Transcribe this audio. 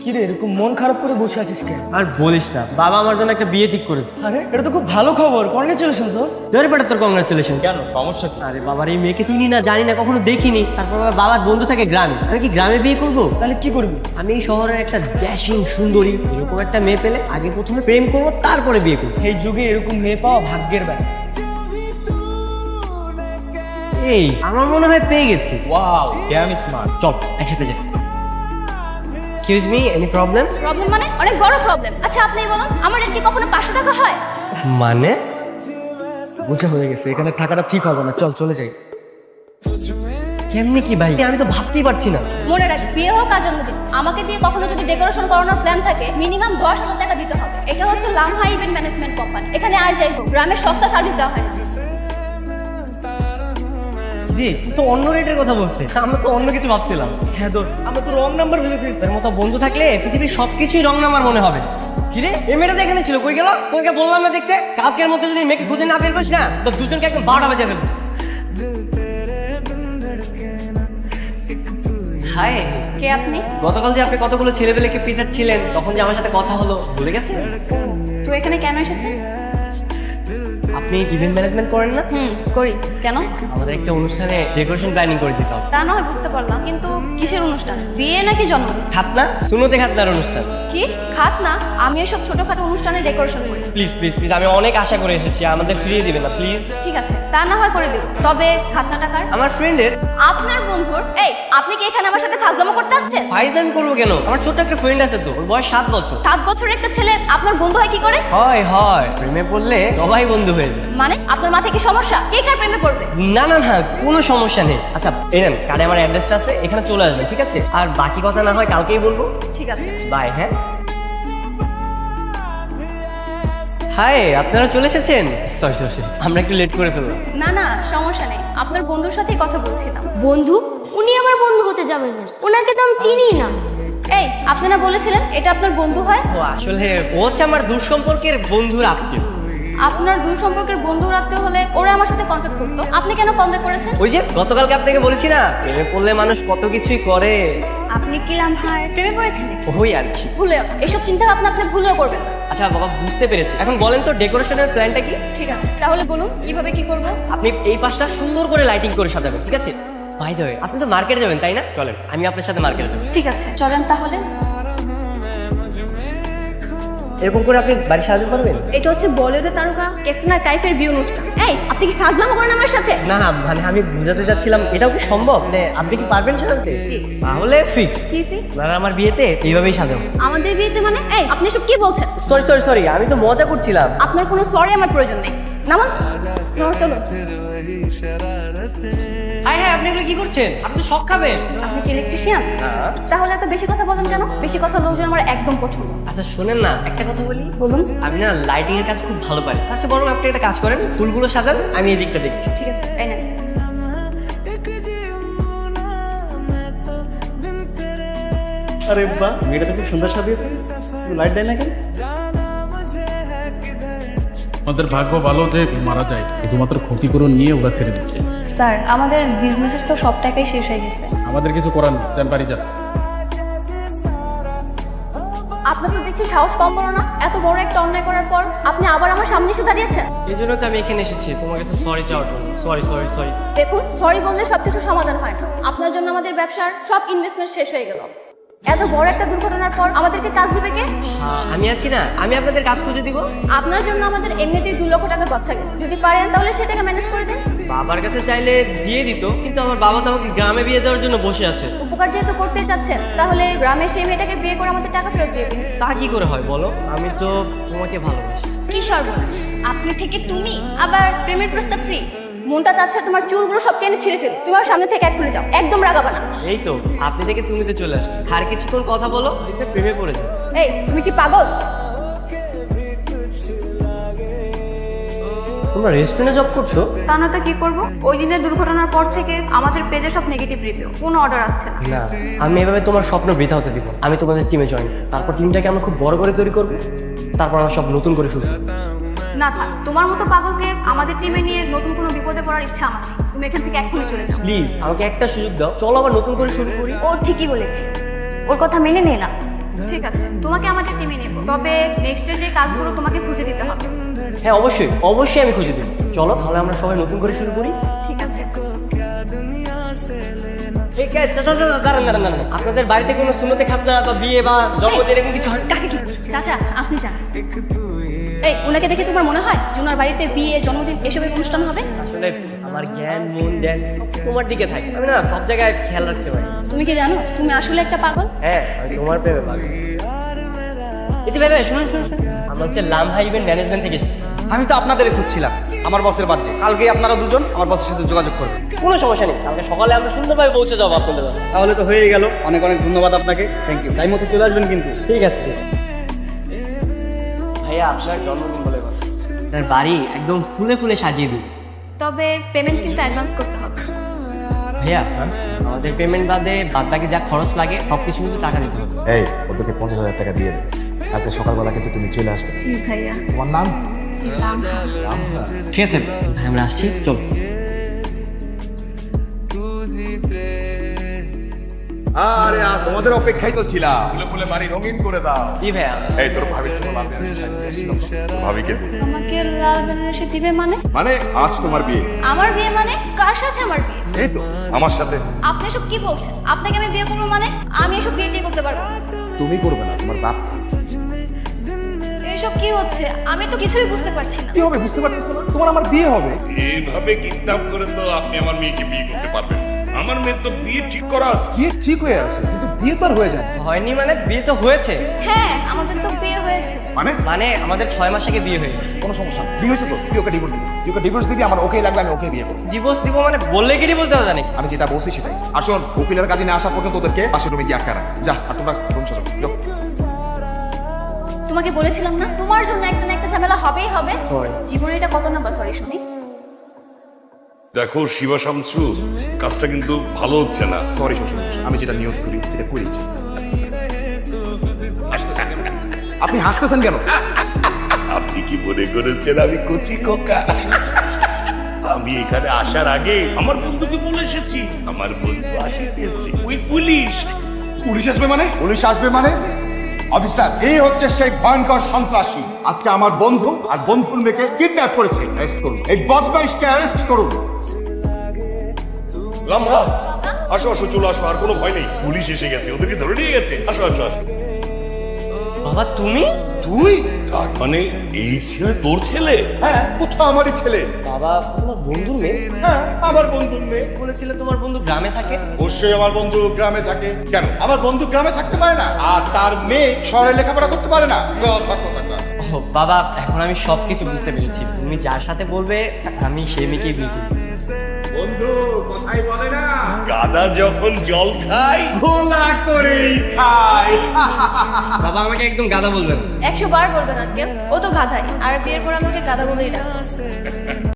কি রে, এরকম মন খারাপ করে বসে আছিস কেন? আর বলিস না, বাবা আমার জন্য একটা বিয়ে ঠিক করেছে। আরে এটা তো খুব ভালো খবর, কনগ্রেচুলেশন দোস্ত। ধরে পেটে তোর কংগ্রাচুলেশন। কেন, সমস্যা কি? আরে বাবার এই মেয়েকে চিনি না, জানি না, কখনো দেখিনি। তারপর আমার বাবার বন্ধু থাকে গ্রামে, আমি কি গ্রামে বিয়ে করব? তাহলে কি করবি? আমি এই শহরের একটা ড্যাশিং সুন্দরী এরকম একটা মেয়ে পেলে আগে প্রথমে প্রেম করবো, তারপরে বিয়ে করবো। এই যুগে এরকম মেয়ে পাওয়া ভাগ্যের ব্যাপার। এই আমার মনে হয় পেয়ে গেছি। Wow, damn smart. চল একসাথে যাই। Excuse me, any problem? Problem মানে অনেক বড় প্রবলেম। আচ্ছা আপনি বলুন, আমার রেট কি কখনো 500 টাকা হয়? মানে বোঝা হয়ে গেছে, এখানে টাকাটা ঠিক হবে না, চল চলে যাই। কেমনি কি ভাই, আমি তো ভাবতেই পারছি না। মনে রাখ, বিয়ে হোক আর জন্মদিন, আমাকে দিয়ে কখনো যদি ডেকোরেশন করানোর প্ল্যান থাকে মিনিমাম 10,000 টাকা দিতে হবে। এটা হচ্ছে লামহা ইভেন্ট ম্যানেজমেন্ট কোম্পানি। এখানে আর যাই হোক, গ্রামের সস্তা সার্ভিস দেওয়া হয় না। জি, তো অন্য রেটের কথা বলছে, আমরা তো অন্য কিছু ভাবছিলাম। হ্যাঁ দোস্ত, আমরা তো রং নাম্বার ভেবে ফেলছি। এর মতো বন্ধু থাকলে পৃথিবীর সবকিছুই রং নাম্বার মনে হবে। কিরে, এই মেয়েটা তো এখানে ছিল, কই গেল? তোকে বললাম না দেখতে, কালকের মধ্যে যদি মেয়েকে খুঁজে না বের করিস না, তো দুজনকে একদম 12টা বাজে ফেলবো। হাই, কে আপনি? গতকাল যে আপনি কতগুলো ছেলেবেলেকে পিটাচ্ছিলেন, তখন যে আমার সাথে কথা হলো, ভুলে গেছেন? তো এখানে কেন এসেছেন? আপনি ইভেন্ট ম্যানেজমেন্ট করেন না? করি। কেন? আমাদের একটা অনুষ্ঠানে ডেকোরেশন প্ল্যানিং করে দিতে হবে। তা না হয় বুঝতে পারলাম, কিন্তু কিসের অনুষ্ঠান? বিয়ে নাকি জন্মদিন? খাতনা, সুনোতে খাতনার অনুষ্ঠান। কি খাত না? আমি এসব ছোটখাটো অনুষ্ঠানে ডেকোরেশন করি। প্লিজ প্লিজ প্লিজ, আমি অনেক আশা করে এসেছি, আমাদের ফিরিয়ে দিবেন না প্লিজ। ঠিক আছে, তা না হয় করে দেব, তবে খাতনা টাকার? আমার ফ্রেন্ডের। আপনার বন্ধুর? এই, আপনি কি এখানে আমার সাথে ফাজলামো করতে আসছেন? ফাইজলামি করবো কেন? আমার ছোট্ট একটা ফ্রেন্ড আছে তো, ওর বয়স 7 বছর। 7 বছরের একটা ছেলে আপনার বন্ধু হয় কি করে? হয় হয়, প্রেমে পড়লে সবাই বন্ধু হয়ে যায়। মানে আপনার মাথায় কি সমস্যা? কে কার প্রেমে পড়বে? না না না, কোনো সমস্যা নেই। আচ্ছা এই নেন, কার্ডে আমার অ্যাড্রেসটা আছে, এখানে চলে আসবেন, ঠিক আছে? আর বাকি কথা না হয় কালকেই বলবো। ঠিক আছে। বাই। হ্যাঁ, হাই, আপনারা চলে এসেছেন? সরি সরি সরি, আমরা একটু লেট করে ফেললাম। না না, সমস্যা নেই, আপনার বন্ধুর সাথেই কথা বলছিলাম। বন্ধু? উনি আমার বন্ধু হতে যাবেন না, ওনাকে তো আমি চিনি না। এই, আপনি না বলেছিলেন এটা আপনার বন্ধু হয়? ও আসলে ও হচ্ছে আমার দূর সম্পর্কের বন্ধুর আত্মীয়। আপনার দূর সম্পর্কের বন্ধু রাখতে হলে ওরা আমার সাথে কন্ট্যাক্ট করতো, আপনি কেন কন্ট্যাক্ট করেছেন? ওই যে গতকালকে আপনাকে বলেছি না, প্রেমে পড়লে মানুষ কত কিছুই করে। আপনি কি লামহার প্রেমে পড়েছিলেন? ওই আর কি। ভুলেও এসব চিন্তা ভাবনা আপনি ভুলেও করবেন না। আচ্ছা বাবা, বুঝতে পেরেছি। এখন বলেন তো ডেকোরেশনের প্ল্যানটা কি? ঠিক আছে, তাহলে বলুন কিভাবে কি করব? আপনি এই পাশটা সুন্দর করে লাইটিং করে সাজাবেন, ঠিক আছে? বাই দ্য ওয়ে, আপনি তো মার্কেটে যাবেন তাই না? চলেন আমি আপনার সাথে মার্কেটে যাবো। ঠিক আছে, চলেন তাহলে। এরকম করে আপনি বাড়ি সাজাতে পারবেন? এটা হচ্ছে বলিউডের তারকা ক্যাটরিনা কাইফের বিয়ে অনুষ্ঠান। এই, আপনি কি ফাজলামো করেন আমার সাথে? না না, মানে আমি বুঝাতে চাচ্ছিলাম এটাও কি সম্ভব, মানে আপনি কি পারবেন সাজাতে? জি। তাহলে ফিক্স। কি ফিক্স? আপনারা আমার বিয়েতে এইভাবেই সাজাবো। আমাদের বিয়েতে মানে? এই, আপনি এসব কি বলছেন? সরি সরি সরি, আমি তো মজা করছিলাম। আপনার কোনো সরি আমার প্রয়োজন নেই। নামান, চলো। হ্যাঁ হ্যাঁ, আপনি এগুলো কি করছেন? আপনি তো শখ খাবেন। আপনি কি ইলেকট্রিশিয়ান? তাহলে এত বেশি কথা বলেন কেন? বেশি কথা লোকজন আমার একদম পছন্দ। আচ্ছা শোনেন না, একটা কথা বলি। বলুন। আমি না লাইটিং এর কাজ খুব ভালো পারি। আচ্ছা বরং আপনি একটা কাজ করেন, ফুলগুলো সাজান, আমি এই দিকটা দেখছি। ঠিক আছে, এই নেন। আরে বাহ, মেয়েটা তো খুব সুন্দর সাজিয়েছে। লাইট দেয় না কেন? আমাদের ভাগ্য ভালো যে মারা যায়, শুধুমাত্র ক্ষতিপূরণ নিয়ে ওরা ছেড়ে দিচ্ছে। স্যার, আমাদের বিজনেসের তো সব টাকাই শেষ হয়ে গেছে। আমাদের কিছু করার নেই, যান বাড়ি যান। আপনার তো দেখছি সাহস কম বড় না। এত বড় একটা অন্যায় করার পর আপনি আবার আমার সামনে এসে দাঁড়িয়েছেন। এই জন্য তো আমি এখানে এসেছি, তোমার কাছে সরি চাওয়ার জন্য। Sorry sorry sorry. দেখুন, সরি বললে সবকিছু সমাধান হয় না। আপনার জন্য আমাদের ব্যবসার সব ইনভেস্টমেন্ট শেষ হয়ে গেল। এত বড় একটা দুর্ঘটনার পর আমাদেরকে কাজ দিবে কে? হ্যাঁ আমি আছি না, আমি আপনাদের কাজ খুঁজে দিব। আপনার জন্য আমাদের এমনিতেই 2 লক্ষ টাকা গচ্ছা গেছে। যদি পারেন তাহলে সেটাকে ম্যানেজ করে দিন। বাবার কাছে চাইলে দিয়ে দিত, কিন্তু আমার বাবা তো আমাকে গ্রামে বিয়ে দেওয়ার জন্য বসে আছে। উপকার যেহেতু করতে চাচ্ছেন, তাহলে গ্রামে সেই মেয়েটাকে বিয়ে করে আমাদের টাকা ফেরত দিয়ে দিন। তা কি করে হয় বলো? আমি তো তোমাকে ভালোবাসি। কি সর্বনাশ, আপনি থেকে তুমি আবার প্রেমের প্রস্তাব ফ্রি? মনটা চাচ্ছে তোমার চুলগুলো সব টেনে ছিঁড়ে ফেলি। তুমি আমার সামনে থেকে এক্ষুনি যাও, একদম রাগাবা না। এই তো আপনি থেকে তুমিতে চলে আসছে, আর কিছুক্ষণ কথা বলো, দেখবে প্রেমে পড়ে যাবে। এই, তুমি কি পাগল? তোমরা রেস্টুরেন্টে জব করছো? তা না তো কি করবো? ওই দিনের দুর্ঘটনার পর থেকে আমাদের পেজে সব নেগেটিভ রিভিউ, কোনো অর্ডার আসছে না। না, আমি এভাবে তোমার স্বপ্ন বৃথা হতে দিব না। আমি তোমাদের টিমে জয়েন, তারপর টিমটাকে আমরা খুব বড় করে তৈরি করবো, তারপর আমরা সব নতুন করে শুরু করবো। না থাক, তোমার মতো পাগলকে আমাদের টিমে নিয়ে নতুন কোনো বিপদে পড়ার ইচ্ছা আমার নেই। তুমি এখান থেকে এক্ষুনি চলে যাও। প্লিজ আমাকে একটা সুযোগ দাও, চলো আবার নতুন করে শুরু করি। ও ঠিকই বলেছে, ওর কথা মেনে নে না। ঠিক আছে, তোমাকে আমাদের টিমে নেব, তবে নেক্সটে যে কাজগুলো তোমাকে খুঁজে দিতে হবে। হ্যাঁ অবশ্যই অবশ্যই আমি খুঁজে দিই। চলো তাহলে আমরা সবাই নতুন করে শুরু করি। ঠিক আছে। দাঁড়ান। আপনাদের বাড়িতে কোনো সুন্নতে খাতনা বা বিয়ে বা জন্মদিন এরকম কিছু হয়? কাকে কি বলছো? চাচা আপনি জান। এই ওনাকে দেখে তোমার মনে হয় জুনার বাড়িতে বিয়ে জন্মদিন এসবের অনুষ্ঠান হবে? আসলে আমার জ্ঞান মন ধ্যান সব তোমার দিকে থাকে, আমি না সব জায়গায় খেয়াল রাখতে পারি। তুমি কি জানো তুমি আসলে একটা পাগল? হ্যাঁ আমি তোমার প্রেমে পাগল। এই যে ভাই শুনুন, আমরা হচ্ছে লামহা ইভেন্ট ম্যানেজমেন্ট থেকে এসেছি। আমি তো আপনাদের খুঁজছিলাম, আমার বসের বাচ্চা। কালকে আপনারা দুজন আমার বসের সাথে যোগাযোগ করবেন। কোনো সমস্যা নেই, কালকে সকালে আমরা সুন্দরভাবে পৌঁছে যাবো আপনাদের বাসায়। তাহলে তো হয়ে গেল। অনেক অনেক ধন্যবাদ আপনাকে। Thank you. টাইম মতো চলে আসবেন কিন্তু। ঠিক আছে ভাইয়া, আপনার জন্মদিন বলে কথা, আপনার বাড়ি একদম ফুলে ফুলে সাজিয়ে দিই। তবে পেমেন্ট কিন্তু অ্যাডভান্স করতে হবে। ভাইয়া আমাদের পেমেন্ট বাদে বাদ বাকি যা খরচ লাগে সব কিছু কিন্তু টাকা দিতে হবে। এই ওদেরকে 50,000 টাকা দিয়ে দে। কালকে সকালবেলা কিন্তু তুমি চলে আসবে। জি ভাইয়া। তোমার নাম? জি লামহা। ঠিক আছে ভাই, আমরা আসছি, চল। আরে আজ তোমাদের অপেক্ষায় তো ছিলাম। ফুলে ফুলে বাড়ি রঙিন করে দাও। জি ভাইয়া। এই তোর ভাবির জন্য লাল বেনারসি সাজিয়ে এসেছিলাম তো। তোর ভাবিকে দে। আমাকে লাল বেনারসি দিবে মানে? মানে আজ তোমার বিয়ে। আমার বিয়ে মানে? কার সাথে আমার বিয়ে? এই তো আমার সাথে। আপনি এসব কি বলছেন? আপনাকে আমি বিয়ে করবো মানে? আমি এসব বিয়ে টিয়ে করতে পারবো না। তুমি করবে না, তোমার বাপ। এসব কি হচ্ছে? আমি তো কিছুই বুঝতে পারছি না। কি হবে বুঝতে পারতেছো না? তোমার আমার বিয়ে হবে। এইভাবে কিডন্যাপ করে তো আপনি আমার মেয়েকে বিয়ে করতে পারবেন। আমার মেয়ে তো বিয়ে ঠিক করা আছে। বিয়ে ঠিক হয়ে আছে কিন্তু বিয়ে তো আর হয়ে যায় না। হয়নি মানে? বিয়ে তো হয়েছে। হ্যাঁ আমাদের তো বিয়ে হয়েছে। মানে আমাদের 6 মাস আগে বিয়ে হয়ে গেছে। কোনো সমস্যা নেই। বিয়ে হয়েছে তো তুই ওকে ডিভোর্স দিবি। তুই ওকে ডিভোর্স দিবি, আমার ওকেই লাগবে, আমি ওকে বিয়ে করবো। ডিভোর্স দিব মানে? বললে কি ডিভোর্স দেওয়া জানি? আমি যেটা বলছি সেটাই। আসুন উকিলের কাছে নিয়ে আসা পর্যন্ত ওদেরকে পাশে রুমে গিয়ে আটকা রাখ। যা আর তোমরা রুম সাজাও। যাও। তোমাকে বলেছিলাম না তোমার জন্য একটা না একটা ঝামেলা হবেই হবে। জীবনে এটা কত নাম্বার? সরি শুনি। দেখো শিবা শামসু, কাজটা কিন্তু ভালো হচ্ছে না। সরি শ্বশুর, আমি যেটা নিয়ত করি সেটা করেছি। আপনি হাসতেছেন কেন? আপনি কি মনে করেছেন আমি কচি কোকা? আমি এখানে আসার আগে আমার বন্ধুকে বলে এসেছি, আমার বন্ধু আসিতেছে ওই পুলিশ। পুলিশ আসবে মানে? পুলিশ আসবে মানে? অফিসার, এই হচ্ছে সেই ভয়ঙ্কর সন্ত্রাসী। আজকে আমার বন্ধু আর বন্ধুর মেয়েকে কিডন্যাপ করেছে। অ্যারেস্ট করুন এই বদমাইশকে, অ্যারেস্ট করুন। লামহা আসো আসো, চলে আসো, আর কোনো ভয় নেই। পুলিশ এসে গেছে, ওদেরকে ধরে নিয়ে গেছে। আসো আসো আসো। বাবা তুমি? তুই? তার মানে এই ছেলে তোর ছেলে? হ্যাঁ, কোথাও আমারই ছেলে। বাবা তোমার বন্ধুর মেয়ে? হ্যাঁ, আমার বন্ধুর মেয়ে। বলেছিলে তোমার বন্ধু গ্রামে থাকে। অবশ্যই আমার বন্ধু গ্রামে থাকে। কেন আমার বন্ধু গ্রামে থাকতে পারে না? আর তার মেয়ে শহরে লেখাপড়া করতে পারে না? কথা। ও বাবা, এখন আমি সবকিছু বুঝতে পেরেছি। তুমি যার সাথে বলবে আমি সেই মেয়েকে বিয়ে করব। বন্ধু কথাই বলে না, গাদা যখন জল খায় ভোলা করেই খায়। বাবা আমাকে একদম গাদা বলবেন। 100 বার বলবেন আঙ্কেল, ও তো গাধাই, আর বিয়ের পর আমি ওকে গাধা বলেই ডাকবো।